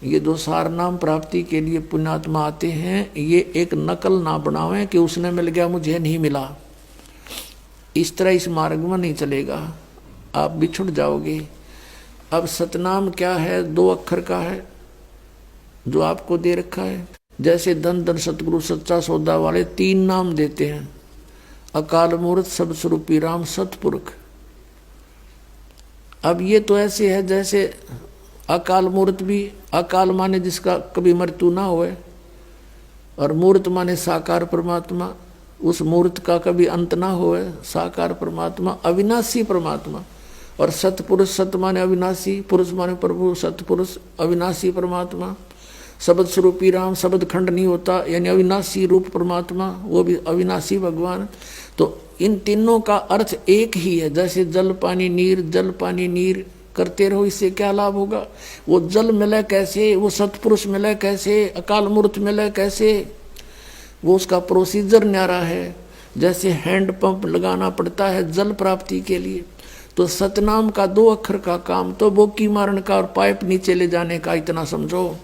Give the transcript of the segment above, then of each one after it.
ये जो सार नाम प्राप्ति के लिए पुण्यात्मा आते हैं, ये एक नकल ना बनावें कि उसने मिल गया मुझे नहीं मिला। इस तरह इस मार्ग में नहीं चलेगा, आप बिछुड़ जाओगे। अब सतनाम क्या है? 2 अक्षर का है जो आपको दे रखा है। जैसे धन धन सतगुरु सच्चा सौदा वाले 3 नाम देते हैं, अकाल मूर्त सब स्वरूपी राम सतपुरख। अब ये तो ऐसे है जैसे अकाल मूर्त भी, अकाल माने जिसका कभी मृत्यु ना होए, और मूर्त माने साकार परमात्मा, उस मूर्त का कभी अंत ना होए, साकार परमात्मा, अविनाशी परमात्मा। और सतपुरुष, सत माने अविनाशी, पुरुष माने प्रभु, सतपुरुष अविनाशी परमात्मा। शब्द स्वरूपी राम, शब्द खंड नहीं होता, यानी अविनाशी रूप परमात्मा, वो भी अविनाशी भगवान। तो इन तीनों का अर्थ एक ही है। जैसे जल पानी नीर, जल पानी नीर करते रहो, इससे क्या लाभ होगा? वो जल मिले कैसे, वो सतपुरुष मिले कैसे, अकाल मूर्त मिले कैसे? वो उसका प्रोसीजर न्यारा है। जैसे हैंड पंप लगाना पड़ता है जल प्राप्ति के लिए, तो सतनाम का 2 अक्षर का काम तो बोकी मारने का और पाइप नीचे ले जाने का, इतना समझो।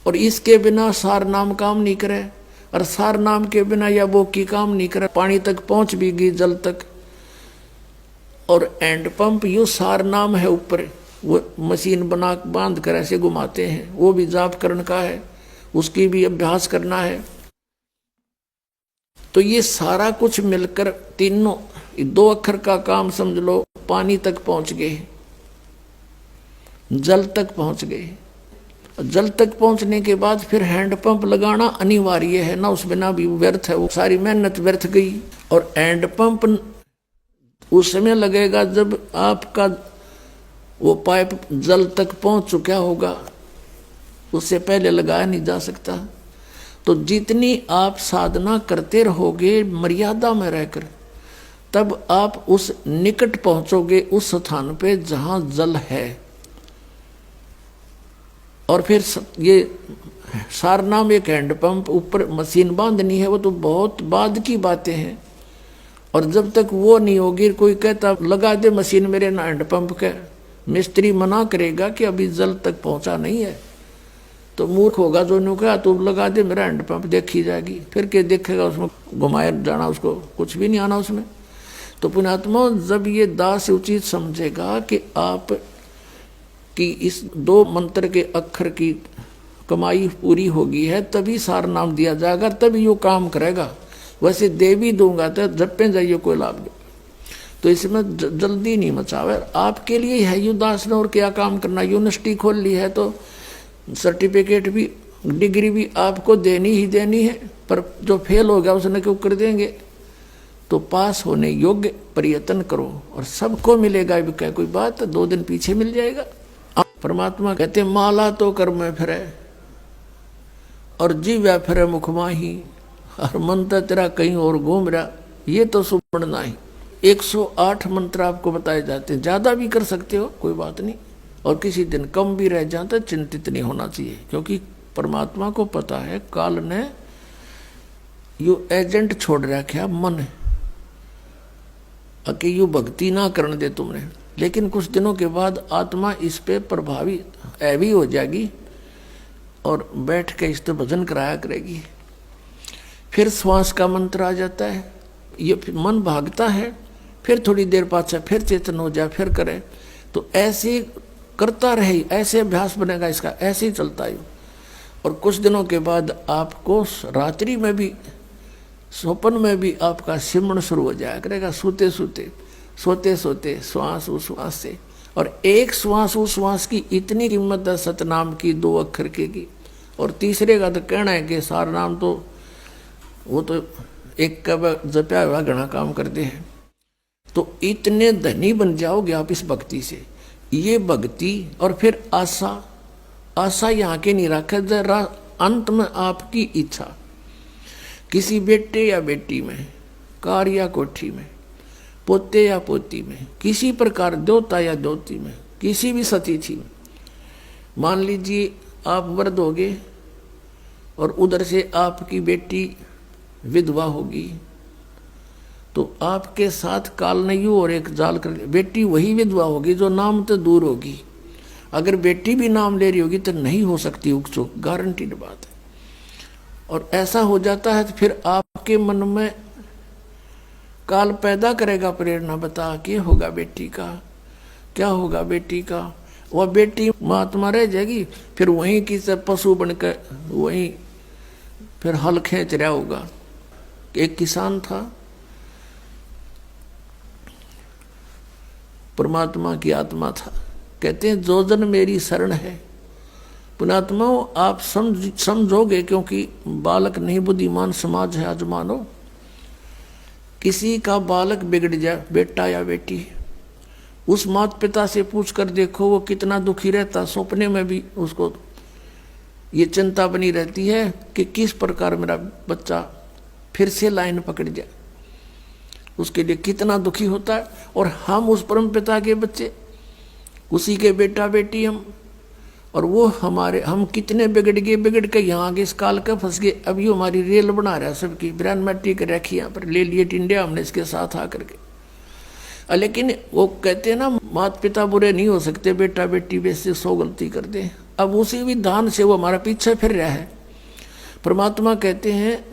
और इसके बिना सार नाम काम नहीं करे, और सार नाम के बिना या बोकी काम नहीं करे। पानी तक पहुंच भी गई, जल तक। और एंड पंप यू सार नाम है ऊपर, वो मशीन बना बांध कर ऐसे घुमाते हैं, वो भी जाप करने का है, उसकी भी अभ्यास करना है। तो ये सारा कुछ मिलकर तीनों 2 अक्षर का काम समझ लो। पानी तक पहुंच गए, जल तक पहुंच गए। जल तक पहुंचने के बाद फिर हैंडपंप लगाना अनिवार्य है ना, उस बिना भी व्यर्थ है, वो सारी मेहनत व्यर्थ गई। और हैंडपंप उस समय लगेगा जब आपका वो पाइप जल तक पहुंच चुका होगा, उससे पहले लगाया नहीं जा सकता। तो जितनी आप साधना करते रहोगे मर्यादा में रहकर, तब आप उस निकट पहुंचोगे, उस स्थान पे जहां जल है। और फिर ये सारनाम एक हैंडपंप, ऊपर मशीन बांधनी है, वो तो बहुत बाद की बातें हैं। और जब तक वो नहीं होगी, कोई कहता लगा दे मशीन मेरे ना हैंडपंप के, मिस्त्री मना करेगा कि अभी जल तक पहुंचा नहीं है, तो मूर्ख होगा जो ने कहा तो लगा दे मेरा हैंडपंप, देखी जाएगी। फिर क्या देखेगा, उसमें घुमाया जाना, उसको कुछ भी नहीं आना उसमें। तो पुण्यात्मा, जब ये दास उचित समझेगा कि आप कि इस 2 मंत्र के अक्षर की कमाई पूरी होगी है, तभी सार नाम दिया जाएगा, तभी यो काम करेगा। वैसे दे भी दूंगा तो जब पे जाइए कोई लाभ नहीं। तो इसमें जल्दी नहीं मचावे, आपके लिए है। यू दास ने और क्या काम करना, यूनिवर्सिटी खोल ली है तो सर्टिफिकेट भी, डिग्री भी आपको देनी ही देनी है। पर जो फेल हो गया उसने क्यों कर देंगे? तो पास होने योग्य प्रयत्न करो और सबको मिलेगा। भी क्या कोई बात, 2 दिन पीछे मिल जाएगा। परमात्मा कहते माला तो कर में फिरे और जीव फिरे मुख माही, और मंत्र तेरा कहीं और घूम रहा, ये तो सुपड़ना ही। 108 मंत्र आपको बताए जाते हैं, ज्यादा भी कर सकते हो, कोई बात नहीं। और किसी दिन कम भी रह जाता, चिंतित नहीं होना चाहिए, क्योंकि परमात्मा को पता है काल ने यू एजेंट छोड़ रखा मन कि यू भक्ति ना करने दे तुमने। लेकिन कुछ दिनों के बाद आत्मा इस पे प्रभावित ऐवी हो जाएगी और बैठ के इस पे भजन कराया करेगी। फिर श्वास का मंत्र आ जाता है, ये मन भागता है, फिर थोड़ी देर पाछा फिर चेतन हो जाए, फिर करे। तो ऐसे करता रहे, ऐसे अभ्यास बनेगा इसका, ऐसे ही चलता है। और कुछ दिनों के बाद आपको रात्रि में भी, स्वप्न में भी आपका सिमरण शुरू हो जाया करेगा, सोते सोते सोते सोते श्वास उश्वास से। और एक श्वास उश्वास की इतनी कीमत है सतनाम की, 2 अक्षर की। और तीसरे का तो कहना है कि सार नाम तो वो तो एक का जपया हुआ घना काम करते हैं। तो इतने धनी बन जाओगे आप इस भक्ति से। ये भक्ति और फिर आशा, आशा यहाँ के नहीं रखे, जरा अंत में आपकी इच्छा, किसी बेटे या बेटी में, कार या कोठी में, पोते या पोती में, किसी प्रकार देवता या देवती में, किसी भी सतिथि में। मान लीजिए आप वृद्ध होगे और उधर से आपकी बेटी विधवा होगी, तो आपके साथ काल नहीं और एक जाल कर, बेटी वही विधवा होगी जो नाम तो दूर होगी, अगर बेटी भी नाम ले रही होगी तो नहीं हो सकती उकचुक, गारंटीड बात है। और ऐसा हो जाता है तो फिर आपके मन में काल पैदा करेगा प्रेरणा, बता के होगा बेटी का, क्या होगा बेटी का। वह बेटी महात्मा रह जाएगी, फिर वहीं की सब पशु बनकर वहीं फिर हल खींच रहा होगा। एक किसान था, परमात्मा की आत्मा था, कहते हैं जो जन मेरी शरण है। पुणात्माओं आप समझोगे, क्योंकि बालक नहीं बुद्धिमान समाज है आज मानो। किसी का बालक बिगड़ जाए, बेटा या बेटी, उस माता पिता से पूछ कर देखो वो कितना दुखी रहता। सपने में भी उसको ये चिंता बनी रहती है कि किस प्रकार मेरा बच्चा फिर से लाइन पकड़ जाए, उसके लिए कितना दुखी होता है। और हम उस परम पिता के बच्चे, उसी के बेटा बेटी हम, और वो हम कितने बिगड़ के यहाँ आगे इस काल का फंस गए। अभी हमारी रेल बना रहा है सबकी, ब्रांड मैट्रिक रखी यहाँ पर, ले लिए इंडिया हमने इसके साथ आकर के। लेकिन वो कहते हैं ना माता पिता बुरे नहीं हो सकते, बेटा बेटी वैसे 100 गलती कर दे। अब उसी विधान से वो हमारा पीछे फिर रहा है। परमात्मा कहते हैं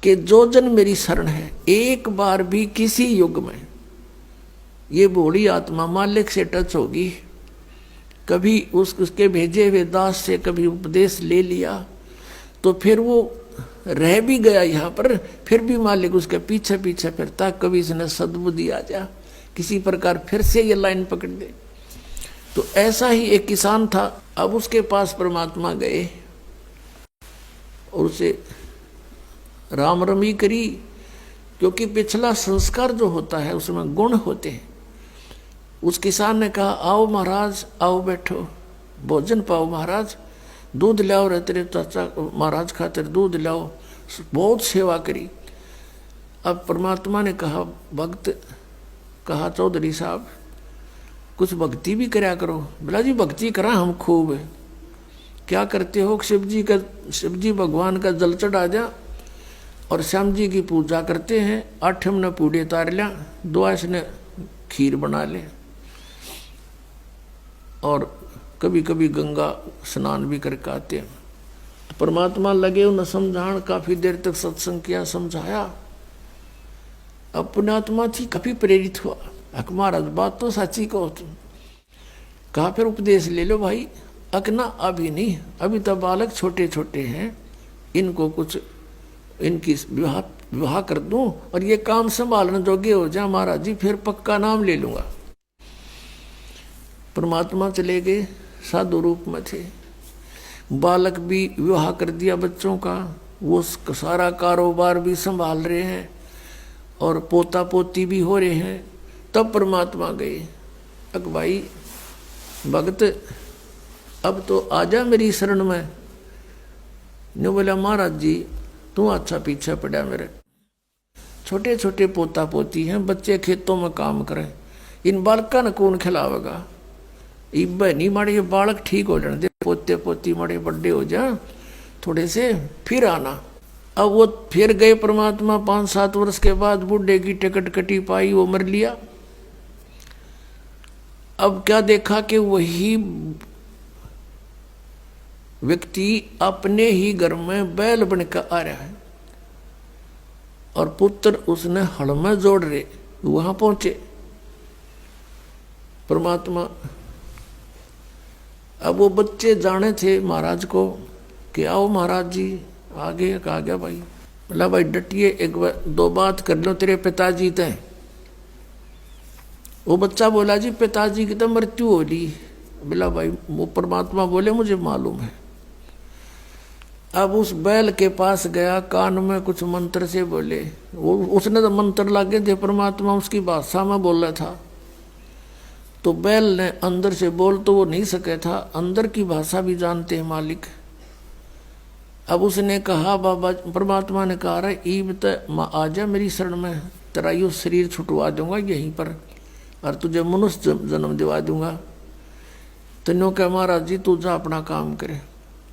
कि जो जन मेरी शरण है, एक बार भी किसी युग में ये भोली आत्मा मालिक से टच होगी, कभी उसके भेजे हुए दास से कभी उपदेश ले लिया, तो फिर वो रह भी गया यहाँ पर, फिर भी मालिक उसके पीछे पीछे फिरता, कभी इसने सद्बुद्धि आ जा, किसी प्रकार फिर से ये लाइन पकड़ दे। तो ऐसा ही एक किसान था। अब उसके पास परमात्मा गए और उसे राम रमी करी, क्योंकि पिछला संस्कार जो होता है उसमें गुण होते हैं। उस किसान ने कहा आओ महाराज, आओ बैठो, भोजन पाओ महाराज, दूध लाओ रे तेरे चाचा महाराज खातिर दूध लाओ। बहुत सेवा करी। अब परमात्मा ने कहा भक्त, कहा चौधरी साहब कुछ भक्ति भी कराया करो। बोला जी भक्ति करा हम खूब। क्या करते हो? शिव जी भगवान का जल चढ़ा जा और श्याम जी की पूजा करते हैं। 8 ने पूड़े तार लिया, 2 ने खीर बना ले, और कभी कभी गंगा स्नान भी करके आते हैं। परमात्मा लगे उन्हें समझान, काफी देर तक सत्संग किया, समझाया। अब पुण्यात्मा थी, काफी प्रेरित हुआ, अक महाराज बात तो सच्ची कहो तुम। कहा फिर उपदेश ले लो भाई। अकना अभी नहीं, अभी तो बालक छोटे छोटे हैं, इनको कुछ इनकी विवाह कर दूं और ये काम संभालने जोगे हो जाए महाराज जी, फिर पक्का नाम ले लूंगा। परमात्मा चले गए, साधु रूप में थे। बालक भी विवाह कर दिया बच्चों का, वो सारा कारोबार भी संभाल रहे हैं और पोता पोती भी हो रहे हैं। तब परमात्मा गए, अक भाई भगत अब तो आजा मेरी शरण में। ने बोला महाराज जी तू अच्छा पीछे पड़ा, मेरे छोटे छोटे पोता पोती हैं, बच्चे खेतों में काम करें, इन बालका ने कौन खिलावेगा? इब नहीं माड़े ये बालक ठीक हो जाने दे, पोते पोती माड़े बड़े हो जा थोड़े से, फिर आना। अब वो फिर गए परमात्मा। 5-7 वर्ष के बाद बूढ़े की टिकट कटी पाई, वो मर लिया। अब क्या देखा कि वही व्यक्ति अपने ही घर में बैल बनकर आ रहा है और पुत्र उसने हड़ में जोड़ रहे। वहां पहुंचे परमात्मा। अब वो बच्चे जाने थे महाराज को कि आओ महाराज जी आगे। कहा गया भाई, बोला भाई डटिए, 1-2 बात कर लो तेरे पिताजी ते। वो बच्चा बोला जी पिताजी की तो मृत्यु हो ली। बोला भाई वो परमात्मा बोले मुझे मालूम है। अब उस बैल के पास गया, कान में कुछ मंत्र से बोले। वो उसने तो मंत्र लागे थे, परमात्मा उसकी भाषा में बोल रहा था। तो बैल ने अंदर से बोल तो वो नहीं सके था, अंदर की भाषा भी जानते हैं मालिक। अब उसने कहा बाबा, परमात्मा ने कहा रहा ईब तो आ जा मेरी शरण में, तेरा यो शरीर छुटवा दूंगा यहीं पर और तुझे मनुष्य जन्म दिवा दूंगा। तेनों कह महाराज जी तू जा अपना काम करे।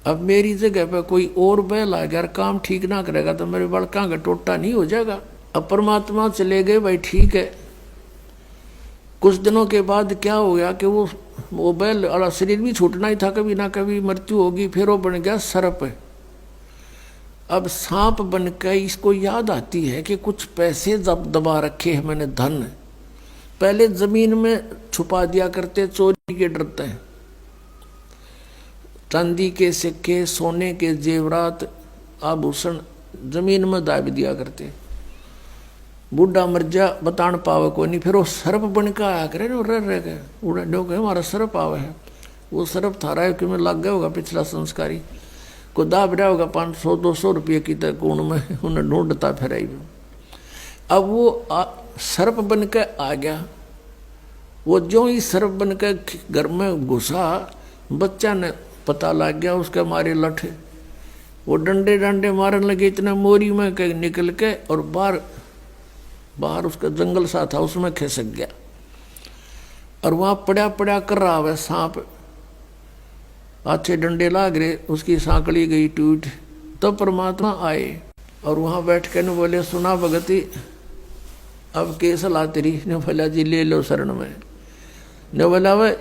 अब मेरी जगह पर कोई और बैल आ गया, काम ठीक ना करेगा तो मेरे बड़का का टोटा नहीं हो जाएगा। अब परमात्मा चले गए, भाई ठीक है। कुछ दिनों के बाद क्या हो गया कि वो वो बैल वाला शरीर भी छूटना ही था, कभी ना कभी मृत्यु होगी। फिर वो बन गया सर्प। अब सांप बनकर इसको याद आती है कि कुछ पैसे जब दबा रखे हैं मैंने, धन पहले जमीन में छुपा दिया करते, चोरी के डरते हैं। चांदी के सिक्के, सोने के जेवरात, आभूषण जमीन में दाब दिया करते। बूढ़ा मर जा बतान पावे को नहीं, फिर वो सर्प बन के आया करे ना, रह गए उड़ा डो गए, हमारा सर्प आवे है। वो सर्प थारा है कि में लग गया होगा पिछला संस्कारी को, दाब रहा होगा 500-200 रुपये की तक कूण में, उन्हें ढूंढता फिर आई। अब वो सर्प बन के आ गया। वो जो ही सर्प बन के घर में घुसा, बच्चा ने पता लग गया, उसके मारे लठे वो डंडे डंडे मारने लगे, इतना मोरी में निकल के, और बाहर उसका जंगल सा था, उसमें खिसक गया। और वहां पड़ा पड़ा कर रहा है सांप, अच्छे डंडे लाग रहे, उसकी सांकड़ी गई टूट। तो परमात्मा आए और वहां बैठ के न बोले, सुना भगती अब के सलाह तेरी? ने बोला जी ले लो शरण में। ने बोला भाई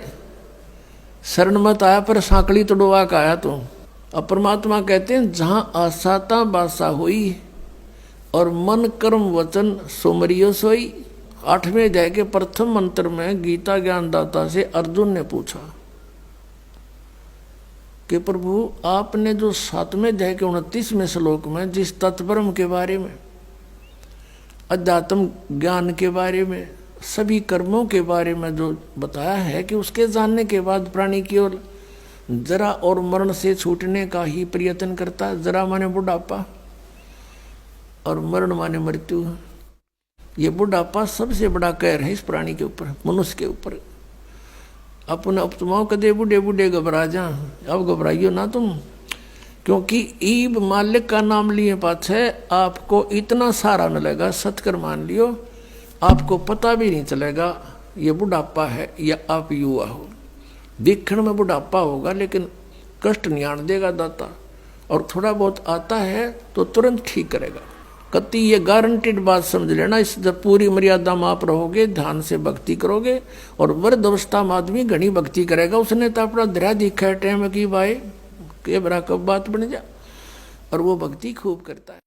शरण मत आया पर सांकड़ी तो डुबा के आया तो। अब परमात्मा कहते हैं जहां आसाता बासा हुई और मन कर्म वचन सोमरियो सोई। 8वें अध्याय के प्रथम मंत्र में गीता ज्ञानदाता से अर्जुन ने पूछा कि प्रभु आपने जो 7वें अध्याय के 29वें श्लोक में जिस तत्परम के बारे में, अध्यात्म ज्ञान के बारे में, सभी कर्मों के बारे में जो बताया है कि उसके जानने के बाद प्राणी केवल जरा और मरण से छूटने का ही प्रयत्न करता है। जरा माने बुढ़ापा और मरण माने मृत्यु। ये बुढ़ापा सबसे बड़ा कहर है इस प्राणी के ऊपर, मनुष्य के ऊपर। अपने अपतमाओं कदे बूढ़े बूढ़े घबरा जा, अब घबराइयो ना तुम, क्योंकि ईब मालिक का नाम लिए पाछे आपको इतना सारा मिलेगा, सत्कर मान लियो, आपको पता भी नहीं चलेगा ये बुढ़ापा है या आप युवा हो। दिखण में बुढ़ापा होगा लेकिन कष्ट नहीं आने देगा दाता, और थोड़ा बहुत आता है तो तुरंत ठीक करेगा। कति ये गारंटीड बात समझ लेना। इस जब पूरी मर्यादा में आप रहोगे, ध्यान से भक्ति करोगे, और वृद्ध अवस्था में आदमी घनी भक्ति करेगा, उसने तो अपना दरिया दिखा है टाइम की भाई के बरा कब बात बन जा, और वो भक्ति खूब करता है।